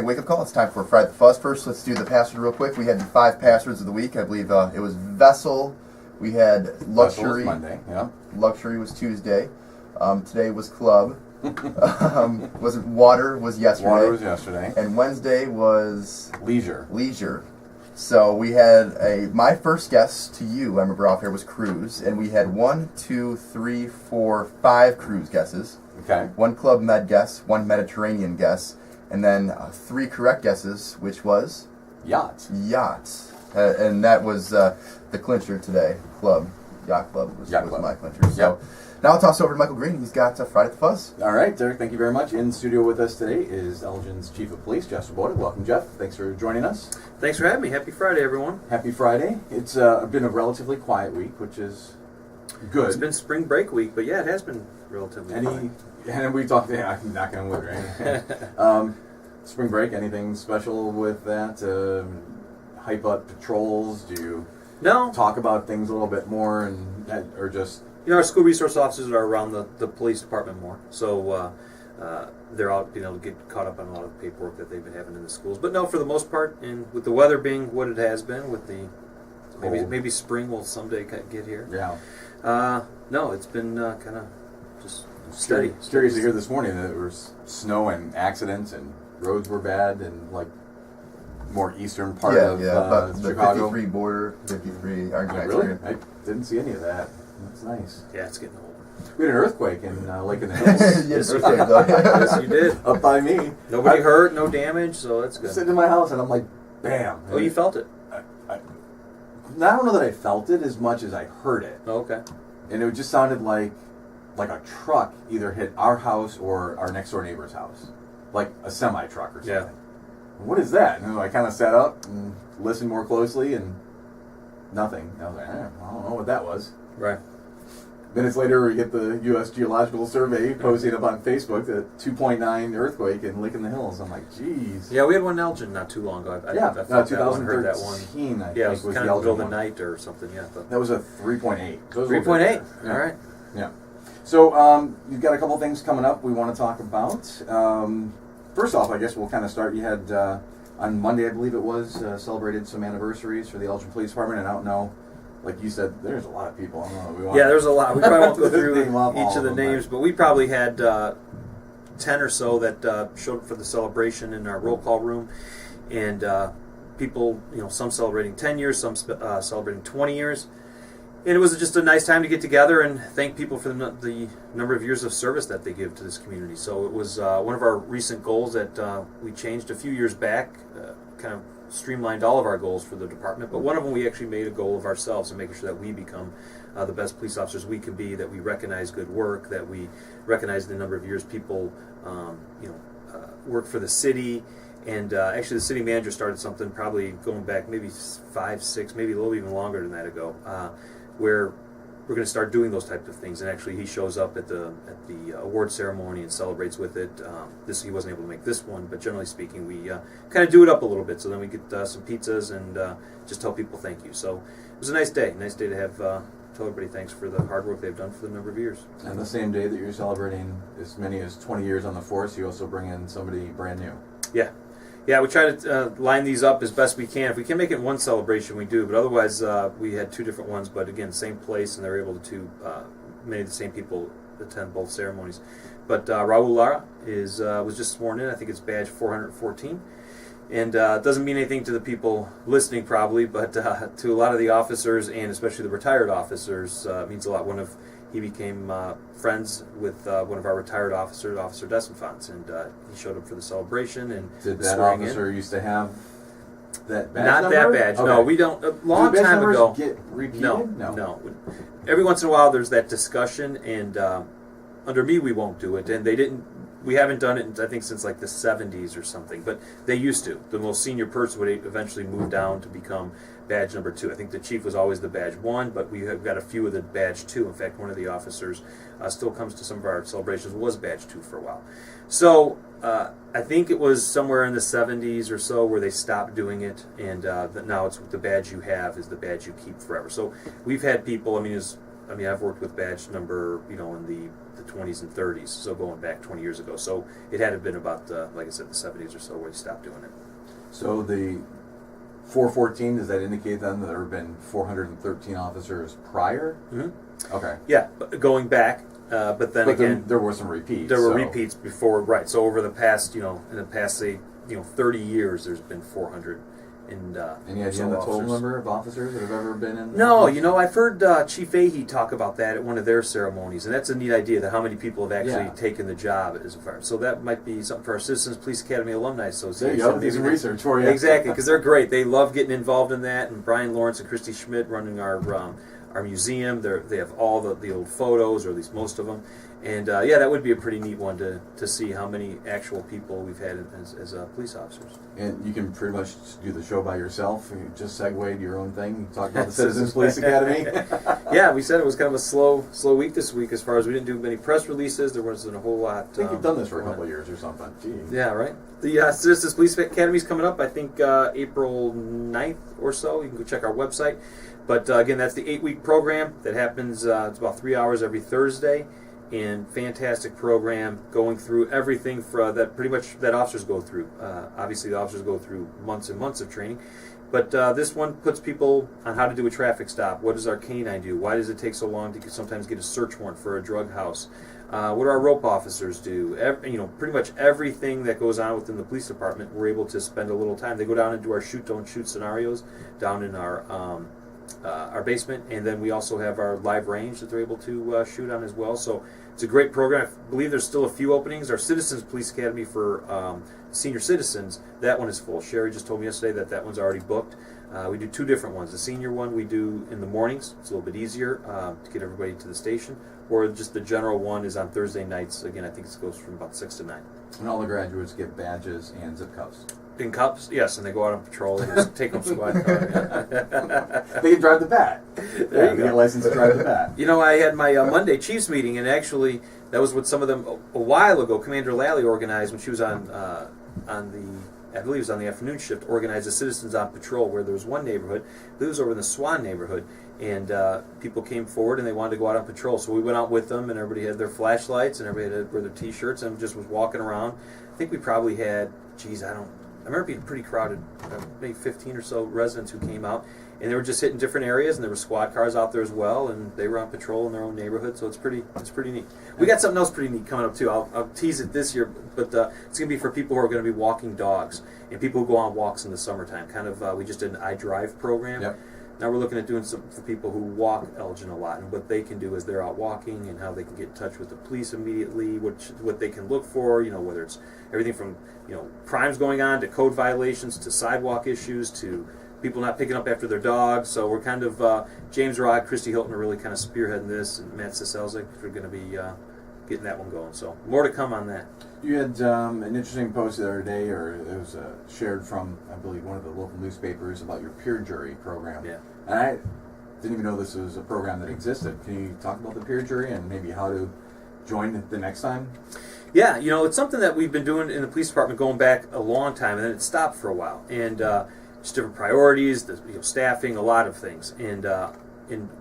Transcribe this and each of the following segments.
Wake up call. It's time for Friday the Fuzz. First, let's do the password real quick. We had the 5 passwords of the week. I believe it was Vessel. We had Luxury. Monday, yeah. Luxury was Tuesday. Today was Club. Was it Water? Was yesterday. Water was yesterday. And Wednesday was Leisure. Leisure. So we had my first guess to you, Emma Broff here, was Cruise, and we had 1, 2, 3, 4, 5 Cruise guesses. Okay. 1 Club Med guess, 1 Mediterranean guess. And then 3 correct guesses, which was? Yacht. And that was the clincher today. Yacht Club was my clincher. So now I'll toss over to Michael Greene. He's got Friday the Fuzz. All right, Derek, thank you very much. In studio with us today is Elgin's Chief of Police, Jeff Swoboda. Welcome, Jeff. Thanks for joining us. Thanks for having me. Happy Friday, everyone. Happy Friday. It's been a relatively quiet week, which is good. It's been spring break week, but yeah, it has been relatively quiet. And we talked, I'm not going to wood, right? Spring break, anything special with that? Hype up patrols? Do you talk about things a little bit more, or just... our school resource officers are around the police department more, so they're out being able to get caught up on a lot of the paperwork that they've been having in the schools. But no, for the most part, and with the weather being what it has been, with the maybe spring will someday get here. Yeah. No, it's been kind of just steady. Curious to hear this morning that there was snow and accidents and roads were bad and like more eastern part of about the Chicago. 53 border, 53. Really? I didn't see any of that. That's nice. Yeah, it's getting old. We had an earthquake in Lake in the Hills. Yes, yes, you did. Up by me. Nobody hurt, no damage, so that's good. Sitting in my house and I'm like, bam. Oh, you felt it? I don't know that I felt it as much as I heard it. Oh, okay. And it just sounded like a truck either hit our house or our next door neighbor's house. Like a semi-truck or something. Yeah. What is that? And I kind of sat up and listened more closely and nothing. I was like, I don't know what that was. Right. Minutes later, we get the U.S. Geological Survey posting up on Facebook the 2.9 earthquake in Lake in the Hills. I'm like, geez. Yeah, we had one in Elgin not too long ago. I felt 2013, heard that one. I think it was was kind the of middle of the one. night or something. Yeah, that was a 3.8. 3.8. Yeah. All right. Yeah. So you've got a couple things coming up we want to talk about. First off, I guess we'll kind of start. You had on Monday, I believe it was, celebrated some anniversaries for the Elgin Police Department, and I don't know. Like you said, there's a lot of people. I don't know. There's a lot. We probably won't go through each of the them, names, but we probably had 10 or so that showed up for the celebration in our roll call room. And people, some celebrating 10 years, some celebrating 20 years. And it was just a nice time to get together and thank people for the number of years of service that they give to this community. So it was one of our recent goals that we changed a few years back, kind of streamlined all of our goals for the department, but one of them we actually made a goal of ourselves and making sure that we become the best police officers we can be, that we recognize good work, that we recognize the number of years people work for the city. And actually the city manager started something probably going back maybe 5, 6, maybe a little even longer than that ago, where we're going to start doing those types of things. And actually he shows up at the award ceremony and celebrates with it. He wasn't able to make this one, but generally speaking, we kind of do it up a little bit. So then we get some pizzas and just tell people thank you. So it was a nice day to have tell everybody thanks for the hard work they've done for the number of years. And the same day that you're celebrating as many as 20 years on the force, you also bring in somebody brand new. Yeah, we try to line these up as best we can. If we can make it one celebration, we do. But otherwise, we had 2 different ones. But again, same place, and they're able to, many of the same people attend both ceremonies. But Raul Lara was just sworn in. I think it's badge 414. And it doesn't mean anything to the people listening probably, but to a lot of the officers, and especially the retired officers, it means a lot. He became friends with one of our retired officers, Officer Desenfants, and he showed up for the celebration. And did that officer used to have that badge? Not number? that badge. Okay. No, we don't. A long do badge time ago. Get repeated? No. Every once in a while, there's that discussion, and under me, we won't do it. And they didn't. We haven't done it, I think, since like the 70s or something. But they used to. The most senior person would eventually move down to become badge number 2. I think the chief was always the badge 1, but we have got a few of the badge 2. In fact, one of the officers still comes to some of our celebrations, was badge 2 for a while. So I think it was somewhere in the 70s or so where they stopped doing it, and now it's the badge you have is the badge you keep forever. So we've had people. I've worked with badge number, in the the 20s and 30s, so going back 20 years ago. So it had been about, like I said, the 70s or so where he stopped doing it. So the 414, does that indicate then that there have been 413 officers prior? Mm-hmm. Okay. Yeah, going back, but then again, there were some repeats. There were repeats before, right? So over the past, in the past, say, 30 years, there's been 400. And any idea on the total number of officers that have ever been in? No, I've heard Chief Fahey talk about that at one of their ceremonies, and that's a neat idea, that how many people have actually taken the job as far. So that might be something for our Citizens Police Academy Alumni Association. There you go. Do some research for you. Exactly, because they're great. They love getting involved in that. And Brian Lawrence and Christy Schmidt running our museum. They have all the old photos, or at least most of them. And that would be a pretty neat one to see how many actual people we've had as police officers. And you can pretty much do the show by yourself. You just segue to your own thing. You talk about the Citizens Police Academy. Yeah, we said it was kind of a slow week this week as far as we didn't do many press releases. There wasn't a whole lot. I think you've done this for a couple of years or something. Gee. Yeah, right. The Citizens Police Academy is coming up, I think, April 9th or so. You can go check our website. But again, that's the 8-week program that happens. It's about 3 hours every Thursday. And fantastic program, going through everything that pretty much that officers go through. Obviously, the officers go through months and months of training, but this one puts people on how to do a traffic stop. What does our canine do? Why does it take so long to sometimes get a search warrant for a drug house? What do our rope officers do? Pretty much everything that goes on within the police department, we're able to spend a little time. They go down and do our shoot, don't shoot scenarios down in our basement, and then we also have our live range that they're able to shoot on as well. So it's a great program. I believe there's still a few openings. Our Citizens Police Academy for senior citizens, that one is full. Sherry just told me yesterday that one's already booked. We do two different ones. The senior one we do in the mornings. It's a little bit easier to get everybody to the station. Or just the general one is on Thursday nights. Again, I think it goes from about 6 to 9. And all the graduates get badges and zip cuffs. In cups, yes, and they go out on patrol and just take them squad car. They can drive the bat. There you they go. get a license to drive the bat. I had my Monday Chiefs meeting, and actually that was what some of them a while ago. Commander Lally organized when she was on the, I believe it was on the afternoon shift, organized the Citizens on Patrol, where there was one neighborhood, I believe it was over in the Swan neighborhood, and people came forward and they wanted to go out on patrol. So we went out with them, and everybody had their flashlights, and everybody had their T-shirts, and just was walking around. I think we probably had, I remember being pretty crowded, maybe 15 or so residents who came out, and they were just hitting different areas, and there were squad cars out there as well, and they were on patrol in their own neighborhood, so it's pretty neat. We got something else pretty neat coming up too. I'll tease it this year, but it's going to be for people who are going to be walking dogs and people who go on walks in the summertime. We just did an iDrive program. Yep. Now we're looking at doing some for people who walk Elgin a lot, and what they can do as they're out walking, and how they can get in touch with the police immediately, what they can look for, whether it's everything from crimes going on to code violations to sidewalk issues to people not picking up after their dogs. So we're kind of James Rod, Christy Hilton are really kind of spearheading this, and Matt Siselzik are going to be getting that one going. So more to come on that. You had an interesting post the other day, or it was shared from, I believe, one of the local newspapers about your peer jury program. Yeah. And I didn't even know this was a program that existed. Can you talk about the peer jury and maybe how to join the next time? Yeah, it's something that we've been doing in the police department going back a long time, and then it stopped for a while. And just different priorities, staffing, a lot of things. And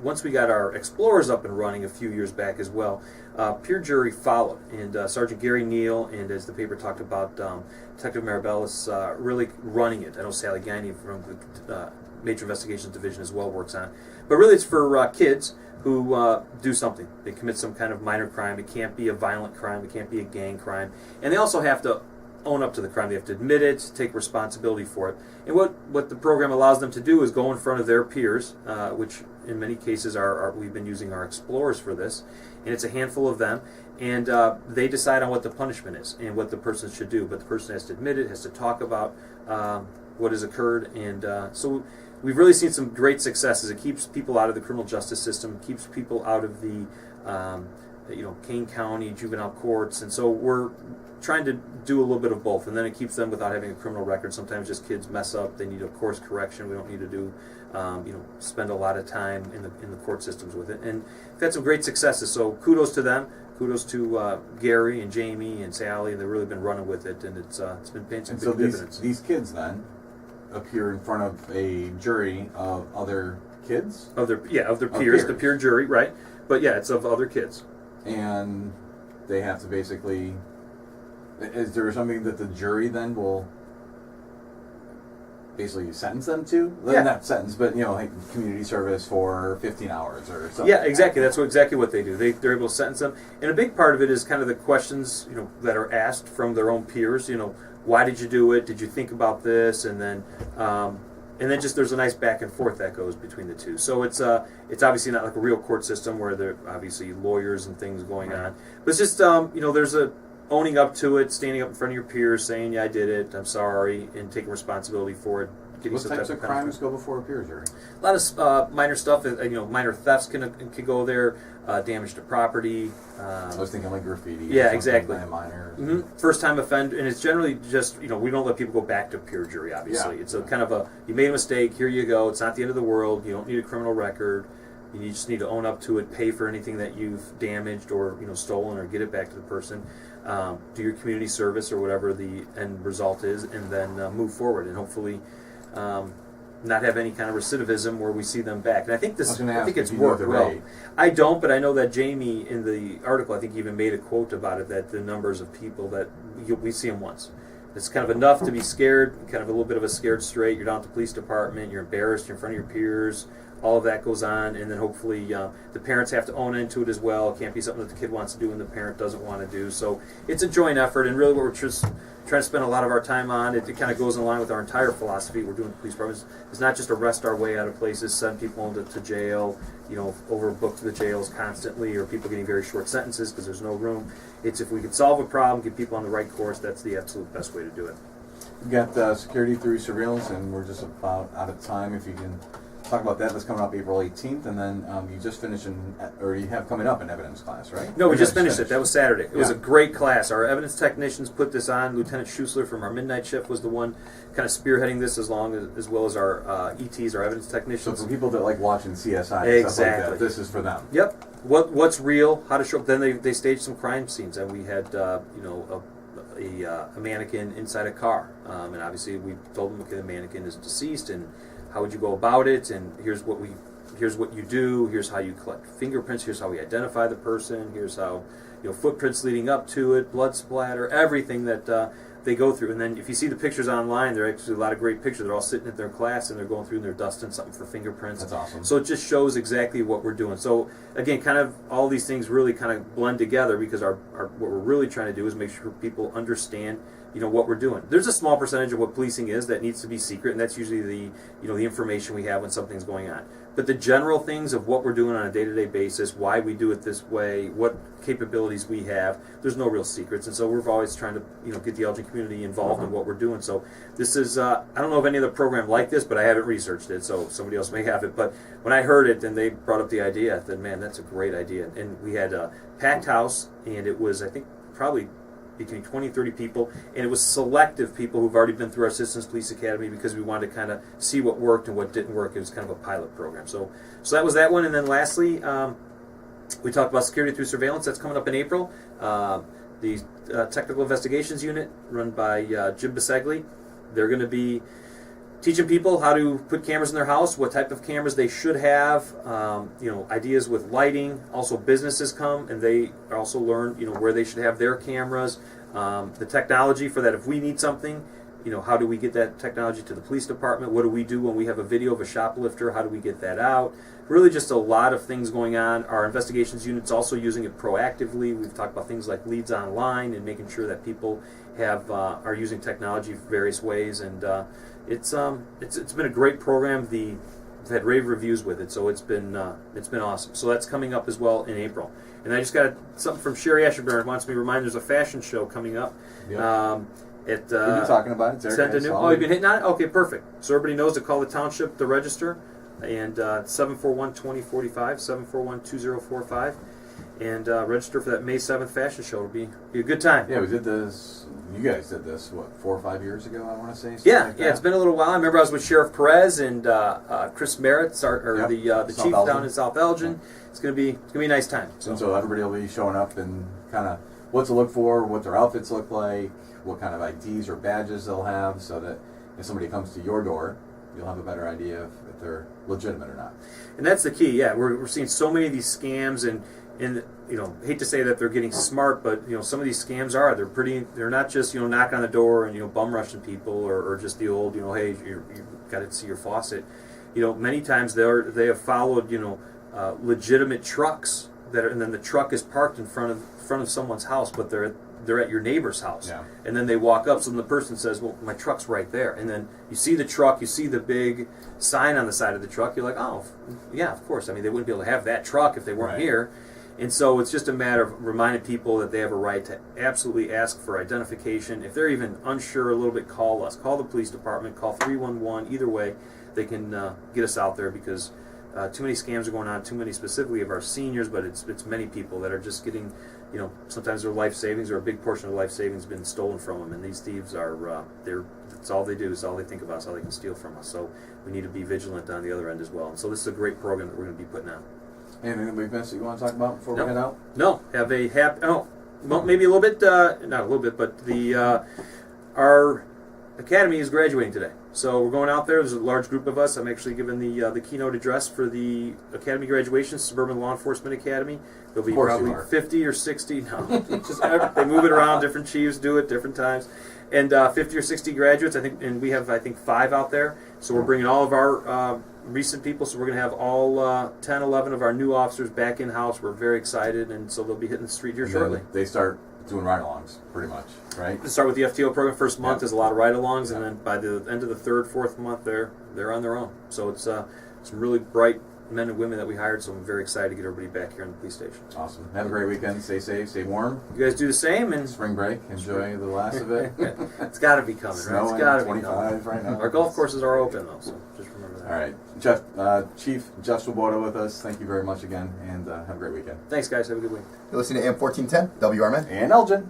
once we got our Explorers up and running a few years back as well, peer jury followed. And Sergeant Gary Neal, and as the paper talked about, Detective Marabellis really running it. I know Sally Gagne from the Major Investigations Division as well works on it. But really it's for kids who do something. They commit some kind of minor crime. It can't be a violent crime. It can't be a gang crime. And they also have to own up to the crime. They have to admit it, take responsibility for it. And what the program allows them to do is go in front of their peers, which in many cases we've been using our Explorers for this, and it's a handful of them, and they decide on what the punishment is and what the person should do. But the person has to admit it, has to talk about what has occurred, and so we've really seen some great successes. It keeps people out of the criminal justice system, keeps people out of the Kane County juvenile courts, and so we're trying to do a little bit of both, and then it keeps them without having a criminal record. Sometimes just kids mess up; they need a course correction. We don't need to do, spend a lot of time in the court systems with it. And we've had some great successes. So kudos to them. Kudos to Gary and Jamie and Sally. They've really been running with it, and it's been paying some big dividends. These kids then appear in front of a jury of other kids? Of their peers, the peer jury, right? But yeah, it's of other kids. And they have to basically. Is there something that the jury then will basically sentence them to? Yeah. Not sentence, but like community service for 15 hours or something. Yeah, exactly. That's exactly what they do. They're able to sentence them, and a big part of it is kind of the questions that are asked from their own peers. Why did you do it? Did you think about this? And then just there's a nice back and forth that goes between the two. So it's obviously not like a real court system where there are obviously lawyers and things going on, but it's just there's a owning up to it, standing up in front of your peers, saying, "Yeah, I did it. I'm sorry," and taking responsibility for it. What types of crimes go before a peer jury? A lot of minor stuff. Minor thefts can go there. Damage to property. I was thinking like graffiti. Yeah, exactly. Minor. Mm-hmm. First time offender, and it's generally just we don't let people go back to peer jury. Obviously, it's a kind of you made a mistake. Here you go. It's not the end of the world. You don't need a criminal record. You just need to own up to it, pay for anything that you've damaged or stolen, or get it back to the person. Do your community service or whatever the end result is, and then move forward and hopefully not have any kind of recidivism where we see them back. And I think it's worked well. I don't, but I know that Jamie in the article, I think, even made a quote about it, that the numbers of people that we see them once. It's kind of enough to be scared, kind of a little bit of a scared straight. You're down at the police department, you're embarrassed, you're in front of your peers. All of that goes on, and then hopefully the parents have to own into it as well. It can't be something that the kid wants to do and the parent doesn't want to do. So it's a joint effort, and really what we're just trying to spend a lot of our time on, it kind of goes in line with our entire philosophy we're doing at the police department. It's not just arrest our way out of places, send people to jail, overbooked the jails constantly, or people getting very short sentences because there's no room. It's if we could solve a problem, get people on the right course, that's the absolute best way to do it. We've got security through surveillance, and we're just about out of time. If you can talk about that. That's coming up April 18th, and then you just finished or you have coming up an evidence class, right? No, we just finished it. That was Saturday. It was a great class. Our evidence technicians put this on. Lieutenant Schussler from our midnight shift was the one kind of spearheading this, as well as our ETs, our evidence technicians. So for people that like watching CSI and stuff like that, this is for them. Yep. What's real? How to show up? Then they staged some crime scenes, and we had a mannequin inside a car, and obviously we told them, okay, the mannequin is deceased, and how would you go about it? And here's what you do. Here's how you collect fingerprints. Here's how we identify the person. Here's how footprints leading up to it, blood splatter, everything that they go through. And then if you see the pictures online, there are actually a lot of great pictures. They're all sitting at their class and they're going through and they're dusting something for fingerprints. That's awesome. So it just shows exactly what we're doing. So again, kind of all these things really kind of blend together, because our what we're really trying to do is make sure people understand what we're doing. There's a small percentage of what policing is that needs to be secret, and that's usually the information we have when something's going on. But the general things of what we're doing on a day-to-day basis, why we do it this way, what capabilities we have, there's no real secrets. And so we're always trying to get the Elgin community involved in what we're doing. So this is I don't know of any other program like this, but I haven't researched it, so somebody else may have it. But when I heard it and they brought up the idea, I thought, man, that's a great idea. And we had a packed house, and it was, I think, probably between 20 and 30 people, and it was selective people who've already been through our Citizens Police Academy, because we wanted to kind of see what worked and what didn't work. It was kind of a pilot program. So that was that one. And then lastly, we talked about security through surveillance. That's coming up in April. The Technical Investigations Unit, run by Jim Bisegli, they're going to be teaching people how to put cameras in their house, what type of cameras they should have, ideas with lighting. Also, businesses come and they also learn, where they should have their cameras, the technology for that. If we need something, how do we get that technology to the police department? What do we do when we have a video of a shoplifter? How do we get that out? Really just a lot of things going on. Our investigations unit's also using it proactively. We've talked about things like leads online and making sure that people are using technology for various ways, and it's been a great program. We've had rave reviews with it, so it's been awesome. So that's coming up as well in April. And I just got something from Sherry Asherburn, wants me to remind there's a fashion show coming up. Yep. We've been talking about it. You've been hitting on it? Okay, perfect. So everybody knows to call the township to register, and 741-2045, 741-2045, and register for that May 7th fashion show. It'll be a good time. Yeah, we did this. You guys did this, 4 or 5 years ago, I want to say? Yeah, it's been a little while. I remember I was with Sheriff Perez and Chris Merritt, the chief down in South Elgin. Yeah. It's gonna be a nice time. So everybody will be showing up and kind of what to look for, what their outfits look like, what kind of IDs or badges they'll have, so that if somebody comes to your door, you'll have a better idea if they're legitimate or not. And that's the key. Yeah, we're seeing so many of these scams, and hate to say that they're getting smart, but some of these scams they're not just knocking on the door and bum rushing people or just the old hey you got to see your faucet. Many times they have followed legitimate trucks and then the truck is parked in front of someone's house, but they're at your neighbor's house. Yeah. And then they walk up, so then the person says, well, my truck's right there. And then you see the truck, you see the big sign on the side of the truck, you're like, oh, yeah, of course. I mean, they wouldn't be able to have that truck if they weren't here. And so it's just a matter of reminding people that they have a right to absolutely ask for identification. If they're even unsure a little bit, call us. Call the police department, call 311. Either way, they can get us out there because too many scams are going on, too many specifically of our seniors, but it's many people that are just getting, sometimes their life savings or a big portion of their life savings has been stolen from them, and these thieves are, that's all they do, is all they think about, is how they can steal from us. So we need to be vigilant on the other end as well. And so this is a great program that we're going to be putting on. Anything that we've missed that you want to talk about before we head out? No, have a happy, well, maybe a little bit, not a little bit, but our academy is graduating today. So we're going out there. There's a large group of us. I'm actually giving the keynote address for the academy graduation, Suburban Law Enforcement Academy. There'll be probably 50 or 60. No, just they move it around. Different chiefs do it different times, and 50 or 60 graduates. I think, and we have 5 out there. So we're bringing all of our recent people. So we're going to have all 10, 11 of our new officers back in house. We're very excited, and so they'll be hitting the street here shortly. They start doing ride-alongs, pretty much, right? To start with the FTO program, first month is a lot of ride-alongs, and then by the end of the 3rd, 4th month, they're on their own. So it's some really bright men and women that we hired. So I'm very excited to get everybody back here in the police station. Awesome. Have a great weekend. Stay safe. Stay warm. You guys do the same, and spring break. Enjoy the last of it. It's got to be coming, right? It's got to be 25 right now. Our golf courses are open though, so just remember that. All right, Chief Jeff Swoboda with us. Thank you very much again, and have a great weekend. Thanks, guys. Have a good week. You're listening to AM 1410, WRMN. And Elgin.